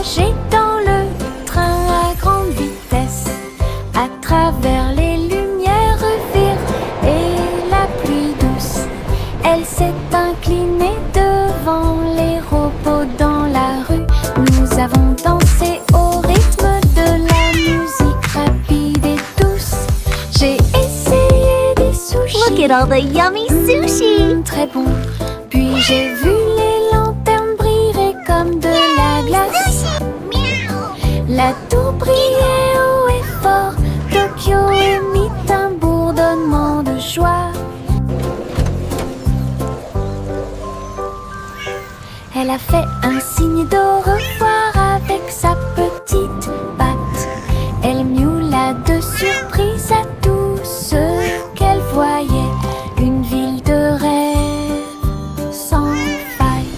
voyager dans le train à grande vitesse. À travers les lumières vives et la pluie douce, elle s'est inclinée devant les robots dans la rue. Nous avons dansé au rythme de la musique rapide et douce. J'ai essayé des sushis. Look at all the yummy sushi! Très bon. Puis j'ai vu les lanternes briller comme de la glace. La tour brillait haut et fort. Tokyo émit un bourdonnement de joie. Elle a fait un signe d'au revoir avec sa petite patte. Elle miaula de surprise à tout ce qu'elle voyait. Une ville de rêve sans faille.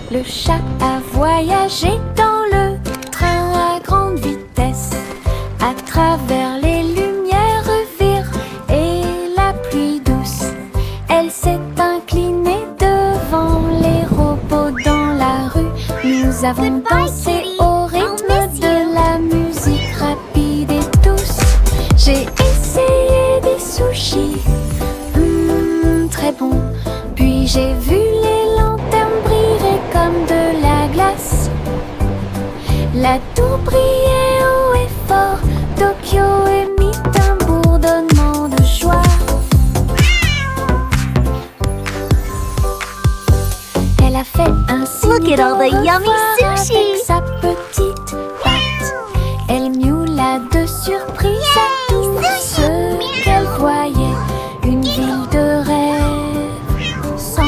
Le chat a voyagé dans le train à grande vitesse. À travers les lumières vives et la pluie douce, elle s'est inclinée devant les robots dans la rue. Nous avons dansé au rythme de la musique rapide et douce. J'ai essayé des sushis, très bon. Puis j'ai vu les lanternes briller comme de la glace. La tour brillait haut et fort. Tokyo émit un bourdonnement de joie. Elle a fait un signe Look at all the d'au yummy revoir sushi. avec sa petite patte. Elle miaula de surprise à tout ce qu'elle voyait. Une ville de rêve sans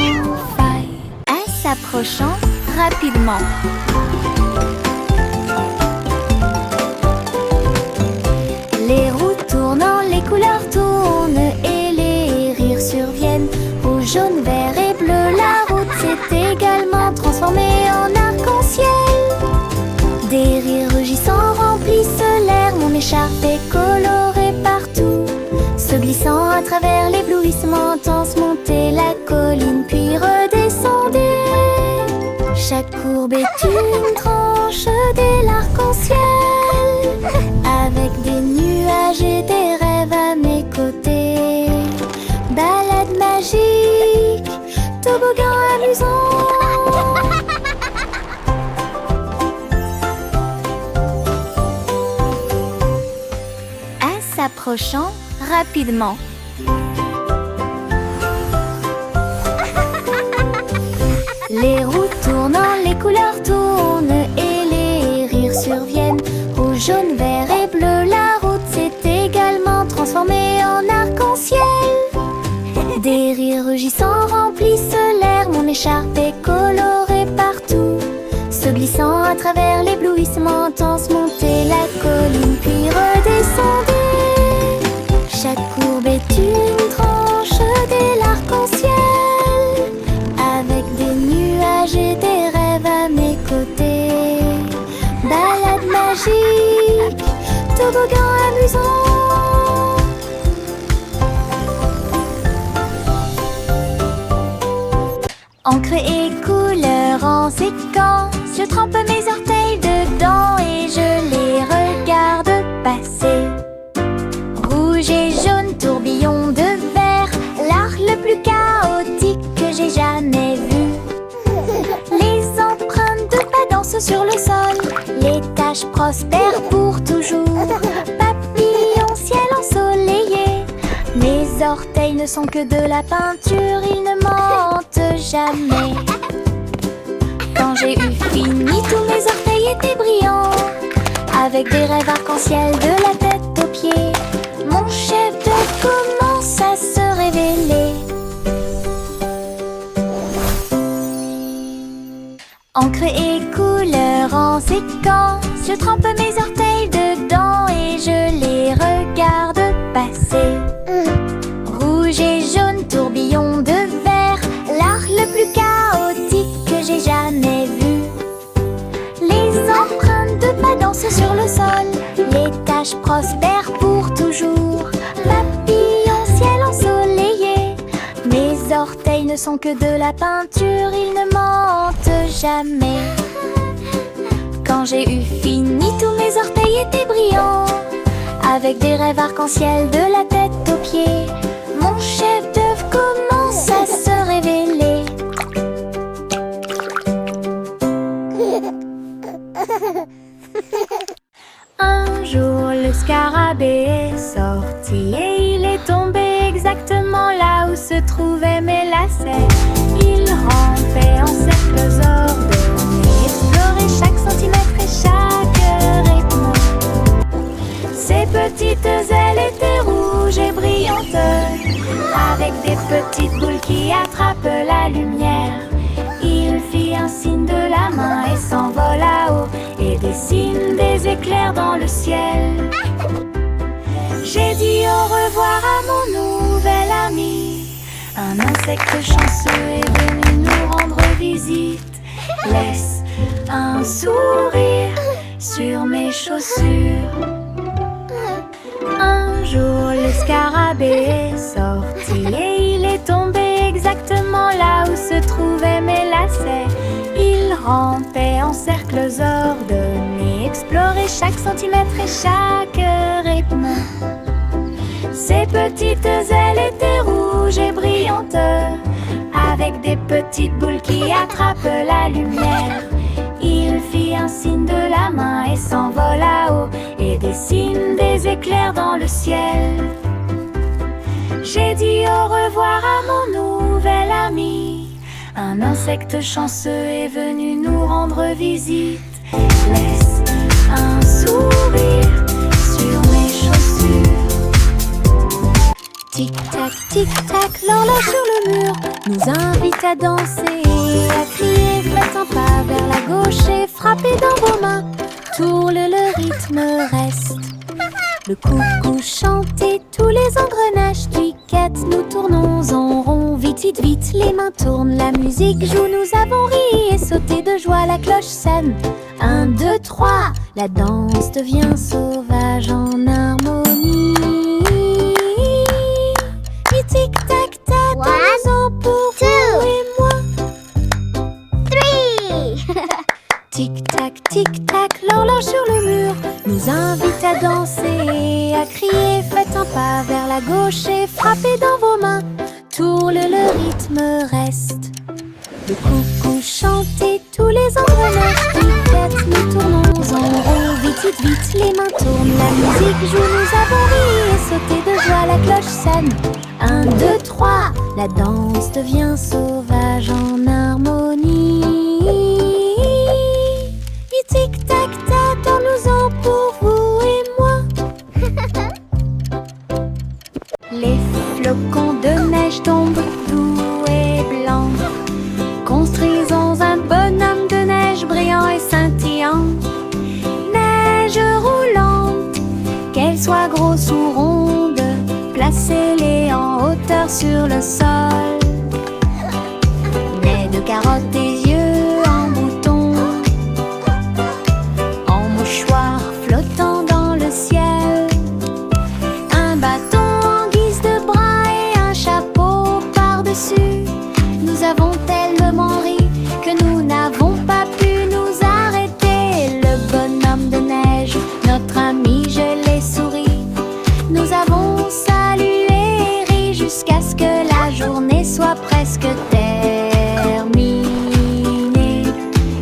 faille. En s'approchant rapidement. Les roues tournant, les couleurs tournent et les rires surviennent. Rouge, jaune, vert et bleu, la route s'est également transformée en arc-en-ciel. Des rires rugissants remplissent l'air, mon écharpe est colorée partout. Se glissant à travers l'éblouissement intense, montez la colline puis redescendez. Chaque courbe est une tranche de l'arc-en-ciel. Avec des nuages et des rêves à mes côtés. Balade magique, toboggan amusant. En s'approchant rapidement. Les roues tournant, les couleurs tournent et les rires surviennent. Rouge, jaune, vert et bleu, la route s'est également transformée en arc-en-ciel. Des rires rugissants remplissent l'air, mon écharpe est colorée partout. Se glissant à travers l'éblouissement intense, montez la colline puis redescendez. Chaque courbe est une tranche de l'arc-en-ciel. Avec des nuages et des rêves à mes côtés. Balade magique, toboggan amusant. Encre et couleur en séquence, je trempe mes orteils dedans et je les regarde passer. Rouge et jaune, tourbillon de verre, l'art le plus chaotique que j'ai jamais vu. Les empreintes de pas dansent sur le sol, les taches prospèrent pour toujours. Papillon, ciel ensoleillé, mes orteils ne sont que de la peinture, ils ne mentent jamais. Quand j'ai eu fini, tous mes orteils étaient brillants, avec des rêves arc-en-ciel de la tête aux pieds. Mon chef-d'œuvre commence à se révéler. Encre et couleur en séquence, je trempe mes orteils dedans et je les regarde passer. Rouge et jaune, tourbillon de verre, l'art le plus chaotique que j'ai jamais vu. Les empreintes de pas dansent sur le sol, les taches prospèrent pour toujours. Papillon, ciel ensoleillé, mes orteils ne sont que de la peinture, ils ne mentent jamais. Quand Quand j'ai eu fini, tous mes orteils étaient brillants, avec des rêves arc-en-ciel de la tête aux pieds. Mon chef-d'œuvre commence à se révéler. Un jour, le scarabée est sorti et il est tombé exactement là où se trouvaient mes lacets. Il rampait en cercles ordonnés, explorait chaque centimètre et chaque rythme. Ses petites ailes étaient rouges et brillantes, avec des petites boules qui attrapent la lumière. Il fit un signe de la main et s'envola haut et dessine des éclairs dans le ciel. J'ai dit au revoir à mon nouvel ami. Un insecte chanceux est venu nous rendre visite. Laisse un sourire sur mes chaussures. Un jour, le scarabée est sorti et il est tombé exactement là où se trouvaient mes lacets. Il rampait en cercles ordonnés, explorait chaque centimètre et chaque rythme. Ses petites ailes étaient rouges et brillantes, avec des petites boules qui attrapent la lumière. Il fit un signe de la main et s'envola haut et dessine des éclairs dans le ciel. J'ai dit au revoir à mon nouvel ami. Un insecte chanceux est venu nous rendre visite. Laisse un sourire sur mes chaussures. Tic-tac, l'horloge sur le mur nous invite à danser et à crier. Faites un pas vers la gauche et frappez dans vos mains. Tourne, le rythme reste. Le coucou chante et tous les engrenages cliquettent. Nous tournons en rond, vite, vite, vite. Les mains tournent, la musique joue. Nous avons ri et sauté de joie. La cloche sonne. 1, 2, 3. La danse devient sauvage en harmonie. Tic-tac-tac, dansons pour vous et moi. 3. Tic-tac, l'horloge sur le mur nous invite à danser et à crier. Faites un pas vers la gauche et frappez dans vos mains. Tourne, le rythme reste. Le coucou chante et tous les engrenages cliquettent. Nous tournons en rond, vite, vite, vite. Les mains tournent, la musique joue. Nous avons ri et sauté de joie. La cloche sonne. 1, 2, 3. La danse devient sauvage en harmonie. Tic-tac-tac, dansons pour vous et moi. Les flocons de neige tombent doux et blancs. Construisons un bonhomme de neige brillant et scintillant. Neige roulante, qu'elle soit grosse ou ronde, placez-les en hauteur sur le sol. Nez de carottes et yeux en bouton, en mouchoir flottant dans le ciel. Un bâton en guise de bras et un chapeau par-dessus. Nous avons tellement ri que nous n'avons pas pu nous arrêter. Le bonhomme de neige, notre ami, je l'ai souri. Nous avons salué et ri jusqu'à ce que la journée soit presque terminée.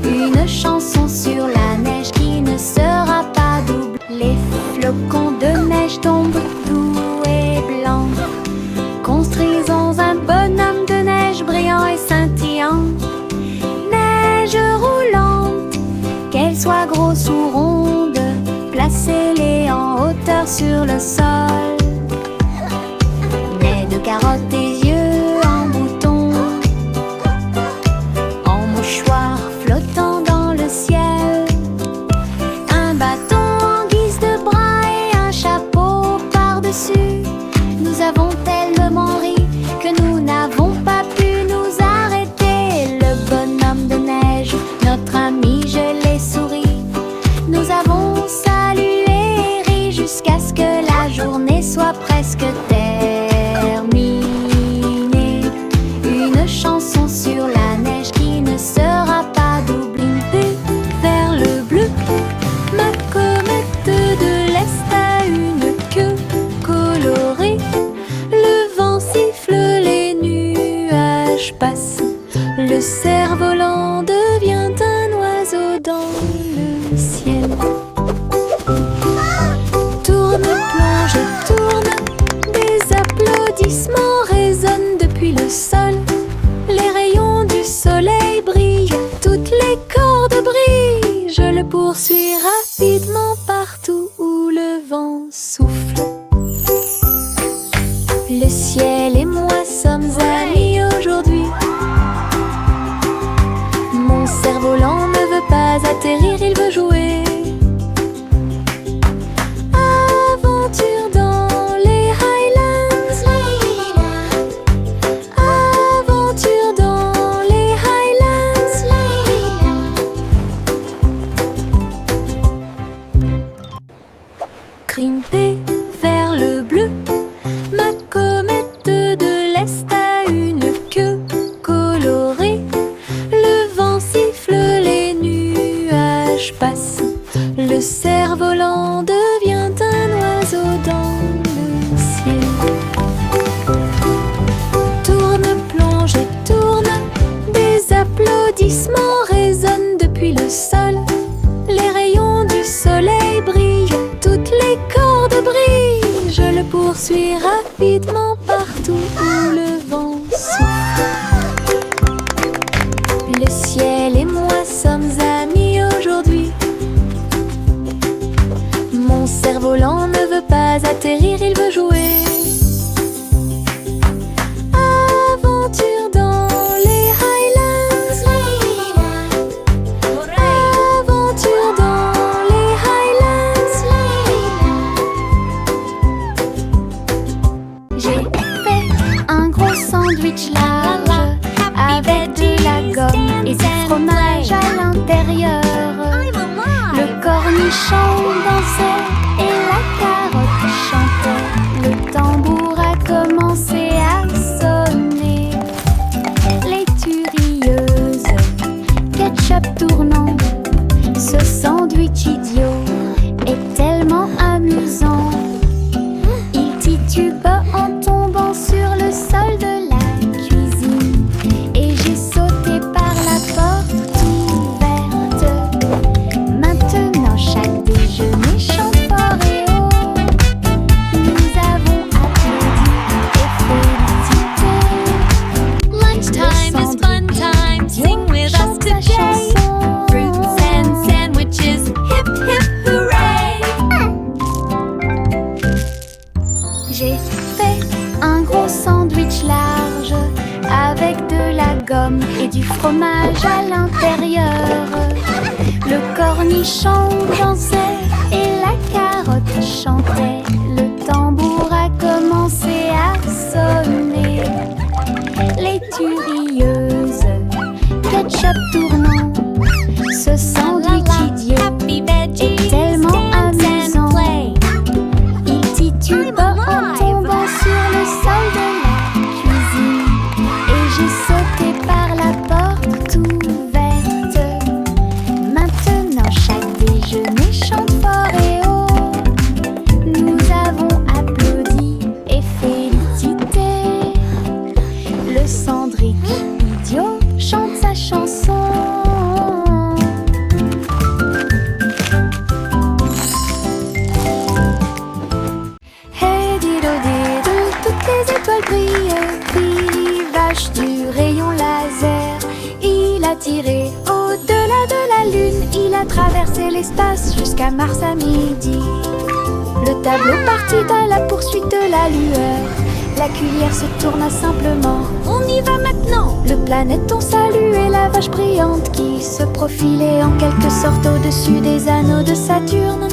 Une chanson sur la neige qui ne sera pas double. Les flocons de neige tombent doux et blancs. Construisons un bonhomme de neige brillant et scintillant. Neige roulante, qu'elle soit grosse ou ronde, placez-les en hauteur sur le sol. Nez de carottes et yeux en bouton, en mouchoir flottant dans le ciel. Un bâton en guise de bras et un chapeau par-dessus. Nous avons tellement ri que nous n'avons pas pu nous arrêter. Le bonhomme de neige, notre ami, je l'ai souri. Nous avons salué et ri jusqu'à ce que la journée soit presque terminée. poursuit rapidement partout où le vent souffle. Le ciel et moi sommes amis aujourd'hui. Mon cerf-volant ne veut pas atterrir, il veut jouer. Aventure dans les Highlands. Aventure dans les Highlands. Grimper vers le bleu, ma comète de l'Est a une queue colorée. Le vent siffle, les nuages passent. Le cerf-volant devient un oiseau dans le ciel. Tourne, plonge et tourne, des applaudissements résonnent depuis le sol. Les rayons du soleil brillent, toutes les cordes brillent. Je le poursuis rapidement partout où le vent souffle. Le ciel et moi sommes amis aujourd'hui. Mon cerf-volant ne veut pas atterrir, il veut jouer. Aventure dans les Highlands. Aventure dans les Highlands. J'ai fait un gros sandwich large avec de la gomme et du fromage à l'intérieur. Le cornichon dansait et la carotte chantait. Le tambour a commencé à sonner. Les turieuses, ketchup tournant. Ce sandwich idiot est tellement amusant. Il titube en tombant sur le sol de la cuisine. Et j'ai sauté par la porte ouverte. Maintenant chaque déjeuner chante fort et haut. Nous avons applaudi et félicité. Lunchtime is fun time. Sing with us today. Fruits and sandwiches. Hip hip hooray! J'ai fait un gros sandwich large avec de la gomme et du fromage à l'intérieur. Le cornichon dansait et la carotte chantait. Le tambour a commencé à sonner. Les turieuses, ketchup tournant. Ce sandwich idiot Happy veggies. est tellement Dance amusant. and play. Il titube en tombant sur le sol de la cuisine. Et j'ai sauté par la porte ouverte. Maintenant chaque déjeuner chante fort et haut. Nous avons applaudi et félicité. Le cendric idiot chante sa chanson. Hey dido dido, toutes les étoiles brillent. Billy vache du rayon laser. Il a tiré au-delà de la lune. Il a traversé l'espace jusqu'à Mars à midi. Le tableau partit à la poursuite de la lueur. La cuillère se tourna simplement. On y va maintenant. Le planéton saluait la vache brillante qui se profilait en quelque sorte au-dessus des anneaux de Saturne.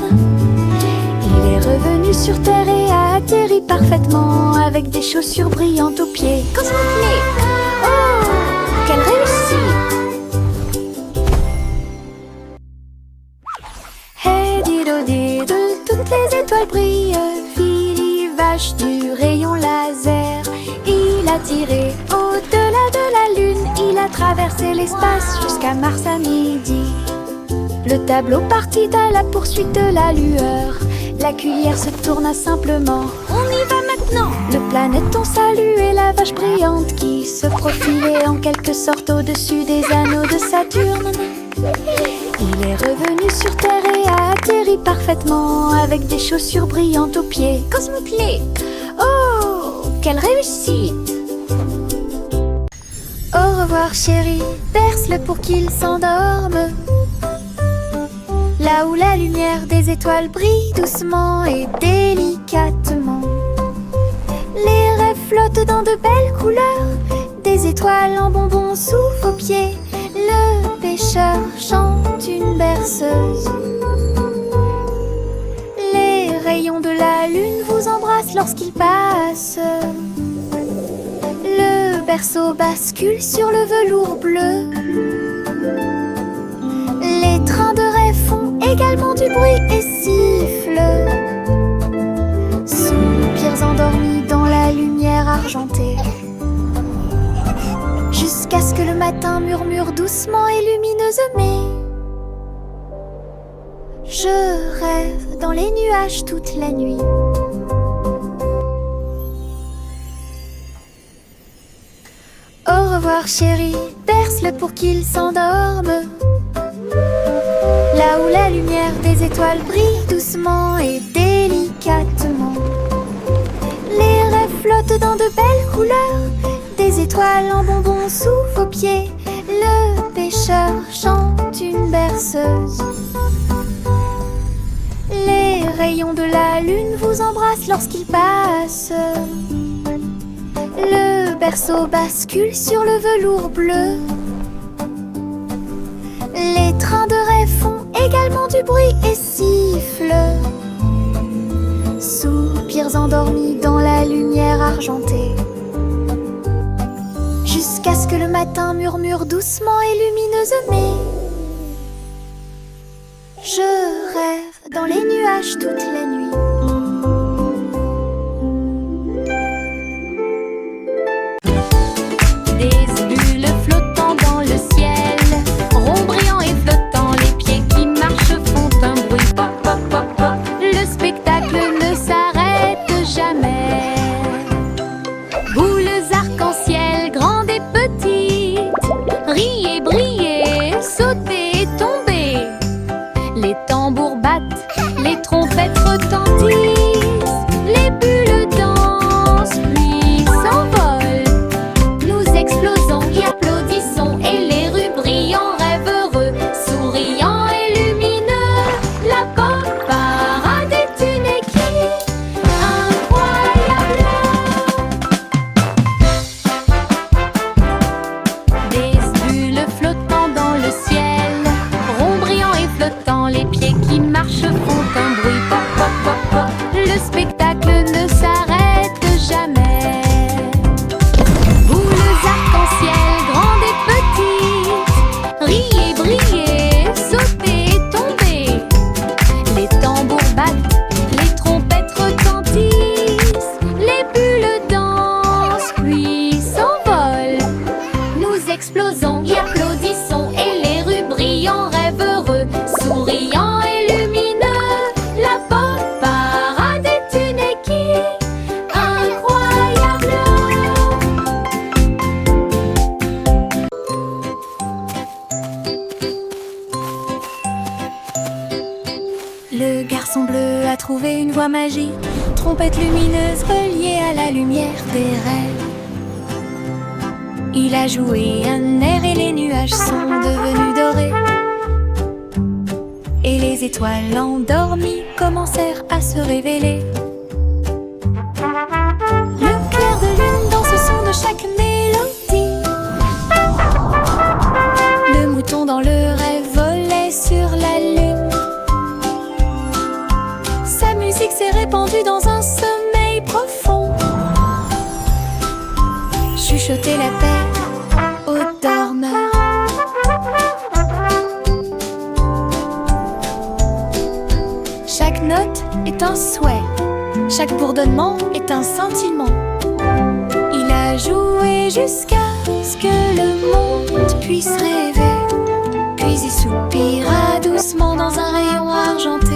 Il est revenu sur Terre et a atterri parfaitement avec des chaussures brillantes aux pieds. Cosmoclé! Oh, quelle réussite! Hey dido dido, toutes les étoiles brillent. Philly vache du rayon laser. Il a tiré au-delà de la lune. Il a traversé l'espace jusqu'à Mars à midi. Le tableau partit à la poursuite de la lueur. La cuillère se tourna simplement. On y va maintenant. Le planéton saluait la vache brillante qui se profilait en quelque sorte au-dessus des anneaux de Saturne. Il est revenu sur Terre et a atterri parfaitement avec des chaussures brillantes aux pieds. Cosmoclé! Oh, quelle réussite! revoir chéri, berce-le pour qu'il s'endorme. La lumière des étoiles brille doucement et délicatement. Les rêves flottent dans de belles couleurs, des étoiles en bonbons sous vos pieds. Le pêcheur chante une berceuse. Les rayons de la lune vous embrassent lorsqu'il passe. Le berceau bascule sur le velours bleu. Les trains de rêve font également du bruit et sifflent. Soupirs endormis dans la lumière argentée, jusqu'à ce que le matin murmure doucement et lumineuse. Mais je rêve dans les nuages toute la nuit. Au revoir chéri, berce-le pour qu'il s'endorme. Là où la lumière des étoiles brille doucement et délicatement. Les rêves flottent dans de belles couleurs, des étoiles en bonbons sous vos pieds. Le pêcheur chante une berceuse. Les rayons de la lune vous embrassent lorsqu'il passe. Le berceau bascule sur le velours bleu. Les trains de rêve font également du bruit et sifflent. Soupirs endormis dans la lumière argentée, jusqu'à ce que le matin murmure doucement et lumineuse. Mais je rêve dans les nuages toute la nuit. Des bulles flottant dans le ciel, ronds brillants et flottants, les pieds qui marchent font un bruit. Pop, pop, pop, pop. Le spectacle ne s'arrête jamais. Boules arc-en-ciel, grandes et petites, riez, brillez, sautez et tombez. Les tambours battent, les trompettes retentissent, les bulles dansent puis s'envolent. Nous explosons et applaudissons et les rues brillent en rêve heureux, souriant et lumineux. La pop parade est une équipe incroyable. Des bulles flottant dans le ciel, ronds brillants et flottants, les pieds qui marchent font un bruit. Pop, pop, pop, pop. Le spectacle ne s'arrête jamais. Boules arc-en-ciel, grandes et petites, riez, brillez, sautez et tombez. Les tambours battent, les trompettes retentissent, les bulles dansent puis s'envolent. Nous explosons et applaudissons et les rues brillent en rêve heureux, souriant et lumineux. La pop parade est une équipe incroyable. Le garçon bleu a trouvé une voie magique, trompette lumineuse reliée à la lumière des rêves. Il a joué un air et les nuages sont devenus dorés. Et les étoiles endormies commencèrent à se révéler. Le clair de lune dans ce son de chaque mélodie. Le mouton dans le rêve volait sur la lune. Sa musique s'est répandue dans un sommeil profond. Chuchoter la paix aux dormeurs. Chaque note est un souhait, chaque bourdonnement est un sentiment. Il a joué jusqu'à ce que le monde puisse rêver, puis il soupira doucement dans un rayon argenté.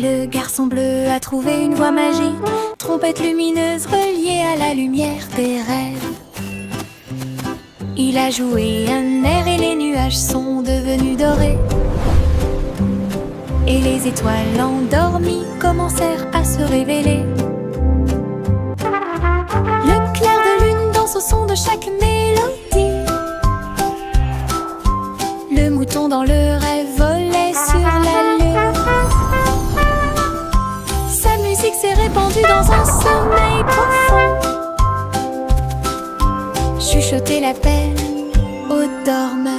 Le garçon bleu a trouvé une voie magique, trompette lumineuse reliée à la lumière des rêves. Il a joué un air et les nuages sont devenus dorés. Et les étoiles endormies commencèrent à se révéler. de chaque mélodie. Le mouton dans le rêve volait sur la lune. Sa musique s'est répandue dans un sommeil profond. Chuchoter l'appel aux dormeurs.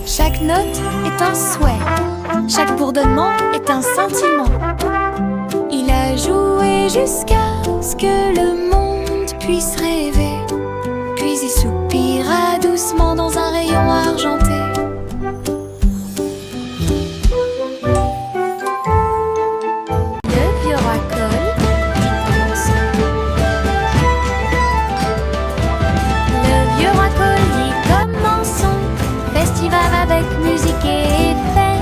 Chaque note est un souhait, chaque bourdonnement est un sentiment. Il a joué jusqu'à ce que le monde puisse rêver, puis il soupira doucement dans un rayon argenté. Le vieux racole dit commençons. Le vieux racole dit commençons. Festival avec musique et effets.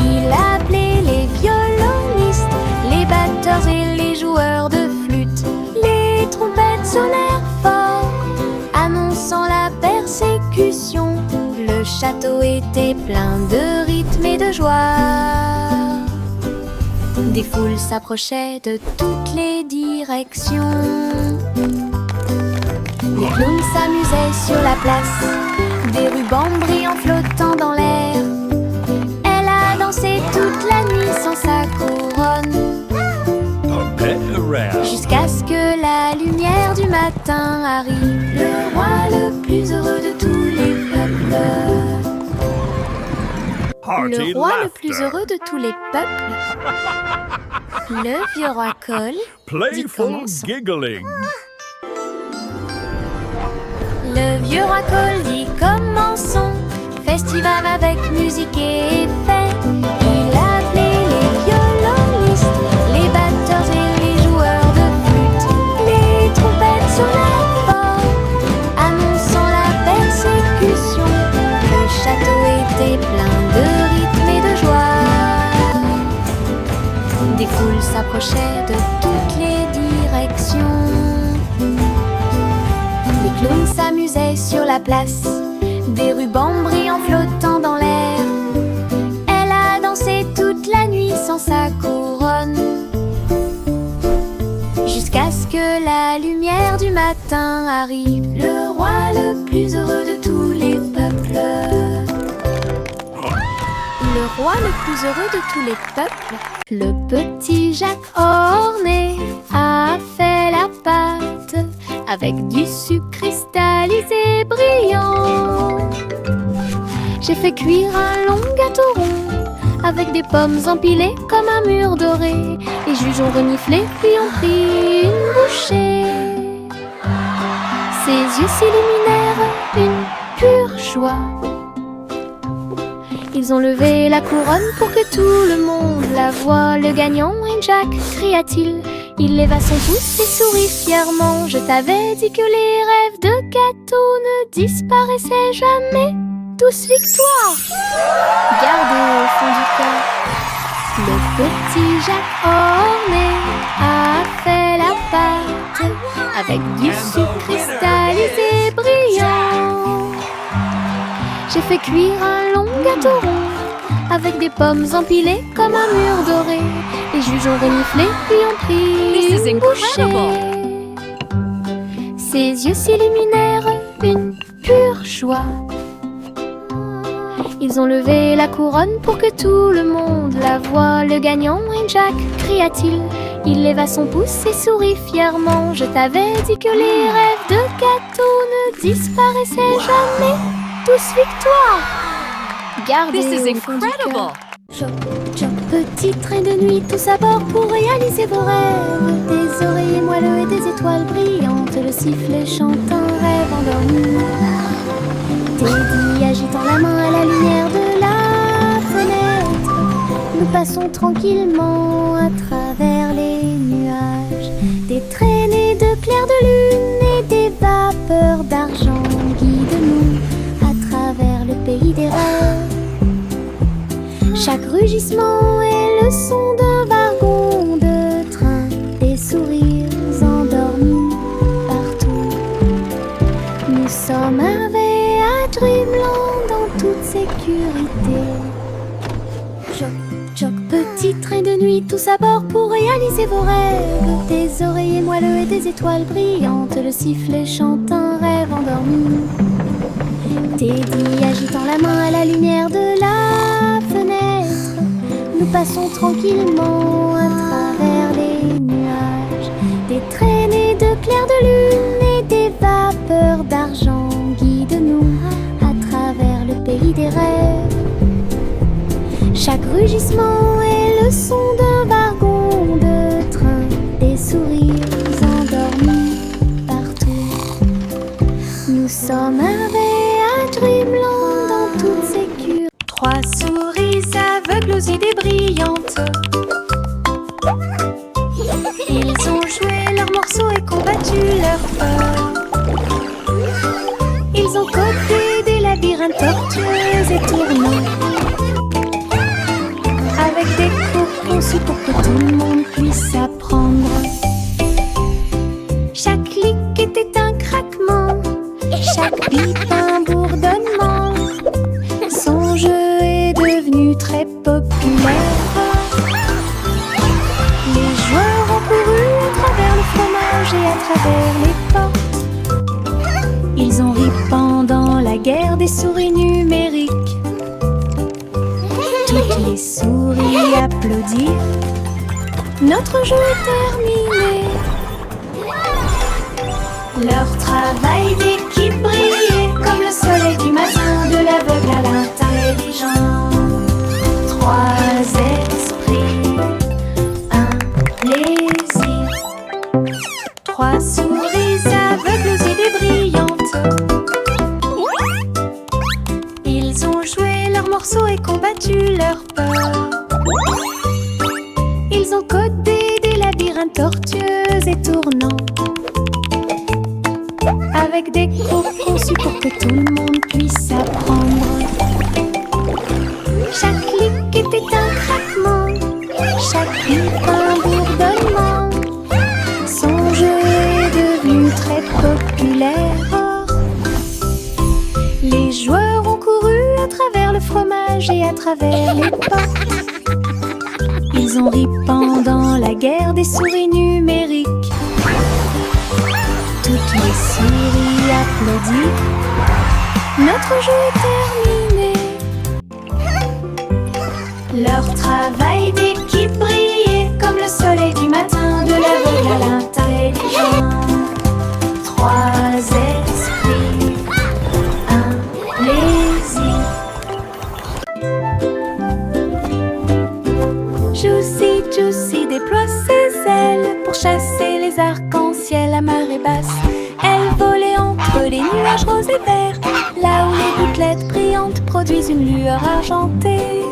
Il a appelé les violonistes, les batteurs et les joueurs de flûte. Les trompettes sonnèrent fort, annonçant la persécution. Le château était plein de rythme et de joie. Des foules s'approchaient de toutes les directions. Les clowns s'amusaient sur la place, des rubans brillants flottant dans l'air. Elle a dansé toute la nuit sans sa couronne, jusqu'à ce que la lumière du matin arrive. Le roi le plus heureux de tous les peuples. Le roi le plus heureux de tous les peuples. Le vieux racole dit commençons. Le vieux racole dit commençons. Festival avec musique et effets. Il a appelé les violonistes, les batteurs et les joueurs de flûte. Les trompettes sonnèrent fort, annonçant la persécution. Le château était plein de rythme et de joie. Des foules s'approchaient de toutes les directions. Les clowns s'amusaient sur la place, des rubans brillants flottant dans l'air. Elle a dansé toute la nuit sans sa couronne, jusqu'à ce que la lumière du matin arrive. Le roi le plus heureux de tous les peuples. Le roi le plus heureux de tous les peuples. Le petit Jacques orné a fait la pâte avec du sucre cristallisé brillant. J'ai fait cuire un long gâteau rond avec des pommes empilées comme un mur doré. Les juges ont reniflé puis ont pris une bouchée. Ses yeux s'illuminèrent une pure joie. Ils ont levé la couronne pour que tout le monde la voie. Le gagnant est Jack, cria-t-il. Il leva son pouce et sourit fièrement. Je t'avais dit que les rêves de gâteau ne disparaissaient jamais. Tous victoire! Gardez au fond du cœur. Le petit Jacques orné a fait la pâte avec du sucre cristallisé brillant. J'ai fait cuire un long gâteau rond avec des pommes empilées comme un mur doré. Les juges ont reniflé puis ont pris une bouchée. Ses yeux s'illuminèrent une pure joie. Ils ont levé la couronne pour que tout le monde la voie. Le gagnant est Jack, cria-t-il. Il leva son pouce et sourit fièrement. Je t'avais dit que les rêves de gâteau ne disparaissaient jamais. Tous victoire! Gardez au fond du cœur. Choc, choc, petit train de nuit, tous à bord pour réaliser vos rêves. Des oreillers moelleux et des étoiles brillantes, le sifflet chante un rêve endormi. Teddy agitant la main à la lumière de la fenêtre. Nous passons tranquillement à travers les nuages. Des traînées de clairs de lune et des vapeurs d'argent guident-nous à travers le pays des rêves. Chaque rugissement est le son d'un wagon de train, des sourires endormis partout. Nous sommes arrivés à Dreamland en toute sécurité. Choc, choc, petit Petit train de nuit tous à bord pour réaliser vos rêves. Des oreillers moelleux et des étoiles brillantes. Le sifflet chante un rêve endormi. Teddy agitant la main à la lumière de la fenêtre. Nous passons tranquillement à travers les nuages. Des traînées de clairs de lune et des vapeurs d'argent guident-nous à travers le pays des rêves. Chaque rugissement est le son d'un wagon de train. Des sourires endormis partout. Nous sommes arrivés à Dreamland dans toute sécurité. 3 souris aveugles aux idées brillantes. Ils ont joué leurs morceaux et combattu leur peur. Ils ont codé des labyrinthes tortueux et tournants, avec des cours conçus pour que tout le monde puisse apprendre. Chaque clic était un craquement, chaque bip un bourdonnement. Son jeu est devenu très populaire. Les joueurs ont couru à travers le fromage et à travers les portes. Ils ont ri pendant la guerre des souris numériques. Toutes les souris applaudirent. Notre jeu est terminé. Leur travail d'équipe brillait comme le soleil du matin, de l'aveugle à l'intelligent. 3 esprits, un plaisir. 3 souris aveugles aux idées brillantes. Ils ont joué leurs morceaux et combattu leur peur. Ils ont codé des labyrinthes tortueux et tournants, avec des cours conçus pour que tout le monde puisse apprendre. Chaque clic était un craquement, chaque bip un bourdonnement. Son jeu est devenu très populaire. Les joueurs ont couru à travers le fromage et à travers les portes. Ils ont ri pendant la guerre des souris numériques. Toutes les souris applaudissent. Notre jeu est terminé. Leur travail d'équipe brillait comme le soleil du matin, de l'aveugle à l'intelligent. 3 esprits, un plaisir. Juicy déploie ses ailes pour chasser les arcs-en-ciel à marée basse. Elle volait entre les nuages roses et verts, là où les gouttelettes brillantes produisent une lueur argentée.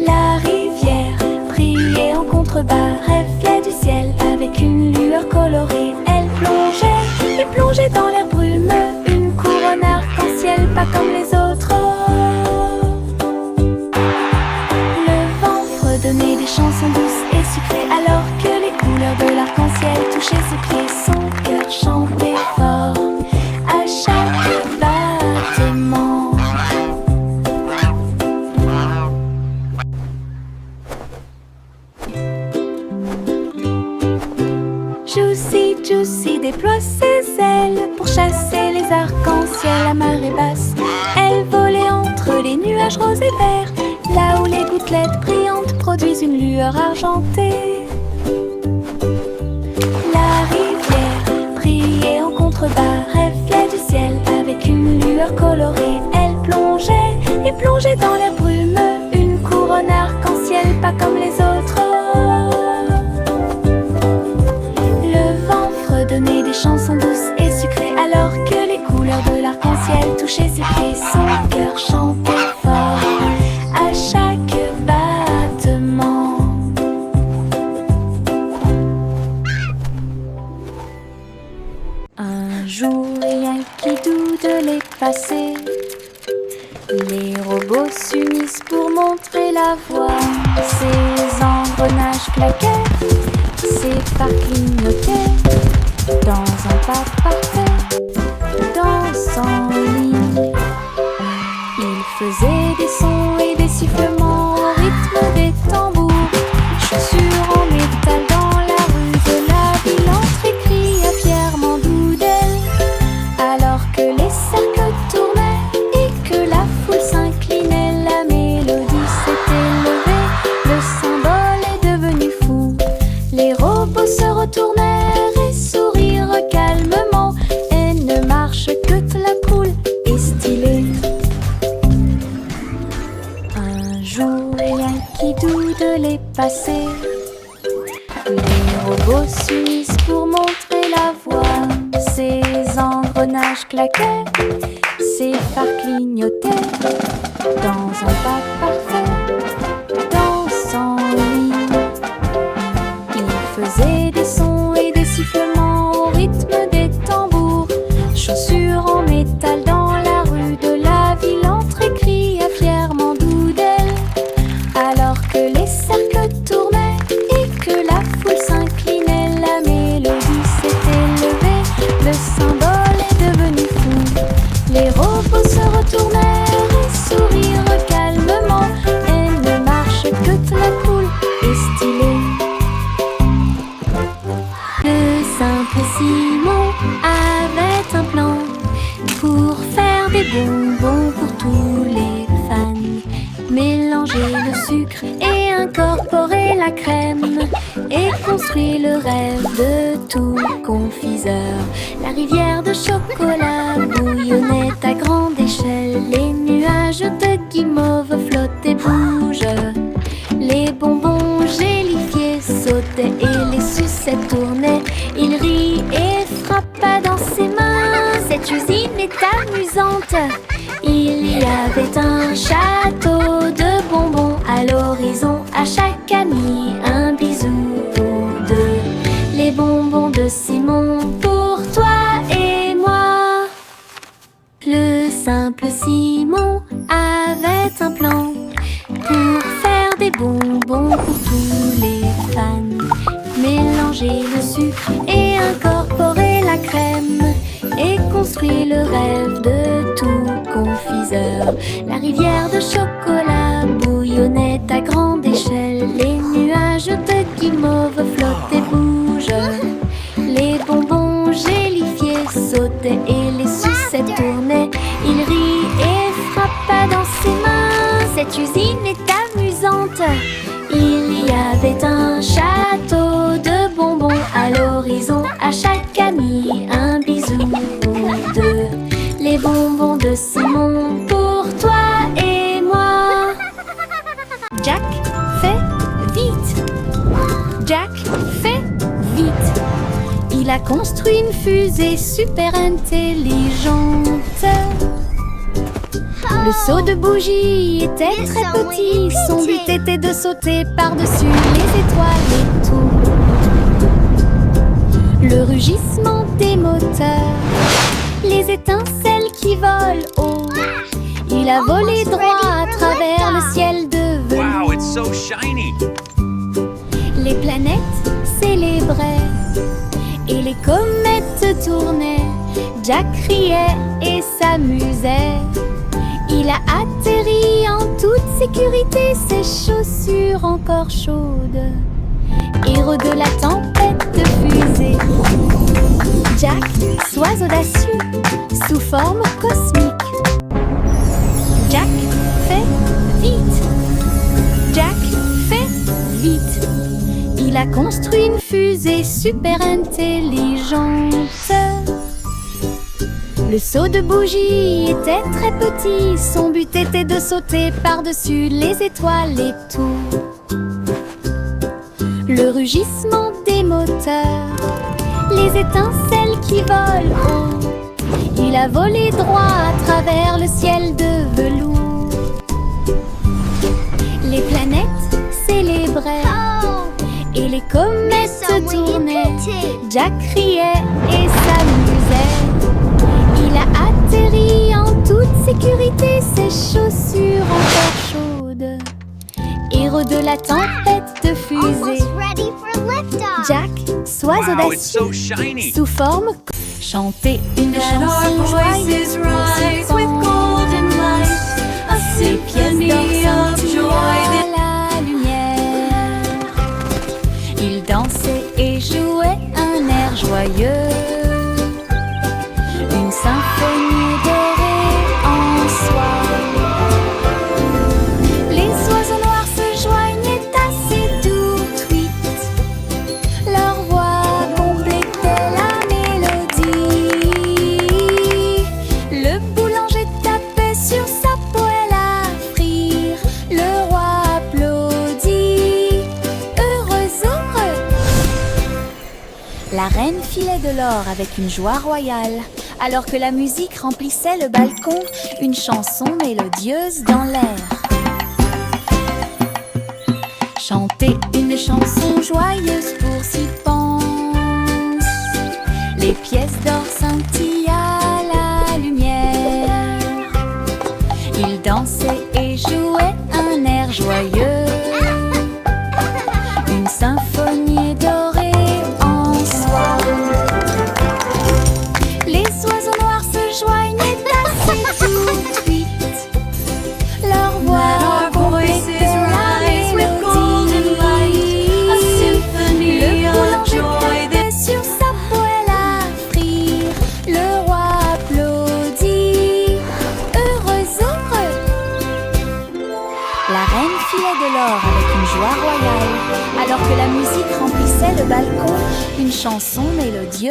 La rivière brillait en contrebas, reflet du ciel avec une lueur colorée. Elle plongeait et plongeait dans l'air brumeux, une couronne arc-en-ciel pas comme les autres. Donner des chansons douces et sucrées, alors que les couleurs de l'arc-en-ciel touchaient ses pieds. Son cœur chantait fort à chaque battement. Juicy déploie ses ailes pour chasser les arcs-en-ciel à marée basse. Elle volait entre les nuages roses et verts, là où les gouttelettes brillantes produisent une lueur argentée. La rivière brillait en contrebas, reflet du ciel avec une lueur colorée. Elle plongeait et plongeait dans l'air brumeux, une couronne arc-en-ciel pas comme les autres. Le vent fredonnait des chansons douces et sucrées, alors que les couleurs de l'arc-en-ciel touchaient ses pieds. Son cœur chantait fort à chaque battement. Un jour, rien qui doute de les passer. Les robots s'unissent pour montrer la voie. Ces engrenages claquaient, ces phares clignotaient, dans un pas parfait, dansant en ligne. Ils faisaient des sons et des sifflements au rythme jour, rien qui doute les passés. Les robots s'unissent pour montrer la voie. Ces engrenages claquaient, ces phares clignotaient. Dans un pas parfait, dansant en ligne, ils faisaient des sons et des sifflements au rythme des tambours. Chaussures en métal dans la rue de la ville, entrée cria fièrement d'Oudel. Alors que les cercles tournaient et que la foule s'inclinait, la mélodie s'était levée, le symbole est devenu fou. Les robots se retournèrent et sourirent calmement, et ne marche que très cool et stylé. Le simple Simon avait un plan pour faire des bonbons pour tous les fans. Mélanger le sucre et incorporer la crème, et construire le rêve de tout confiseur. La rivière de chocolat bouillonnait à grande échelle. Les nuages de guimauve flottaient, bougent. Les bonbons gélifiés sautaient et les sucettes tournaient. Il rit et frappa dans ses mains. Cette usine est amusante. Il y avait un château de bonbons à l'horizon. À chaque ami un bisou ou deux. Les bonbons de Simon pour toi et moi. Le simple Simon avait un plan pour faire des bonbons pour tous les fans. Mélanger le sucre et incorporer la crème, et construire le rêve de tout confiseur. La rivière de chocolat bouillonnait à grande échelle. Les nuages de guimauve flottaient, bougent. Les bonbons gélifiés sautaient et les sucettes tournaient. Il rit et frappa dans ses mains. Cette usine est amusante. Il y avait un château de bonbons à l'horizon. À chaque ami un bisou ou deux. Les bonbons de Simon pour toi et moi. Jack fait vite. Jack fait vite. Il a construit une fusée super intelligente. Le seau de bougie était très petit. Son but était de sauter par-dessus les étoiles et tout. Le rugissement des moteurs, les étincelles qui volent haut. Il a volé droit à travers le ciel de velours. Wow, it's so shiny. Les planètes célébraient et les comètes tournaient. Jack riait et s'amusait. Il a atterri en toute sécurité, ses chaussures encore chaudes. Héros de la tempête de fusée. Jack, sois audacieux, sous forme cosmique. Jack fait vite. Jack fait vite. Il a construit une fusée super intelligente. Le seau de bougie était très petit. Son but était de sauter par-dessus les étoiles et tout. Le rugissement des moteurs, les étincelles qui volent haut. Il a volé droit à travers le ciel de velours. Les planètes célébraient et les comètes tournaient. Jack riait et s'amusait. Il a atterri en toute sécurité, ses chaussures encore chaudes. Héros de la tempête de fusée. Jack, sois Wow, it's so audacieux, shiny. sous forme. Chantez une And chanson our voices rise with golden light, a symphony of joy. à la lumière. Il dansait et jouait un air joyeux. Une symphonie dorée en soi. Les oiseaux noirs se joignaient à ces doux tweets. Leur voix complétait la mélodie. Le boulanger tapait sur sa poêle à frire. Le La reine filait de l'or avec une joie royale. Alors que la musique remplissait le balcon, une chanson mélodieuse dans l'air. Chantez une chanson joyeuse pour s'y pense. Les pièces d'or scintillent à la lumière. Ils dansaient et jouaient un air joyeux. Une symphonie dorée en soi. Les oiseaux noirs se joignaient assez tout de suite. Leur voix complétait la mélodie. Le boulanger posait sur sa poêle à frire. Le roi applaudit, heureux, heureux. La reine filait de l'or avec une joie royale. Alors que la musique remplissait le balcon, une chanson mélodieuse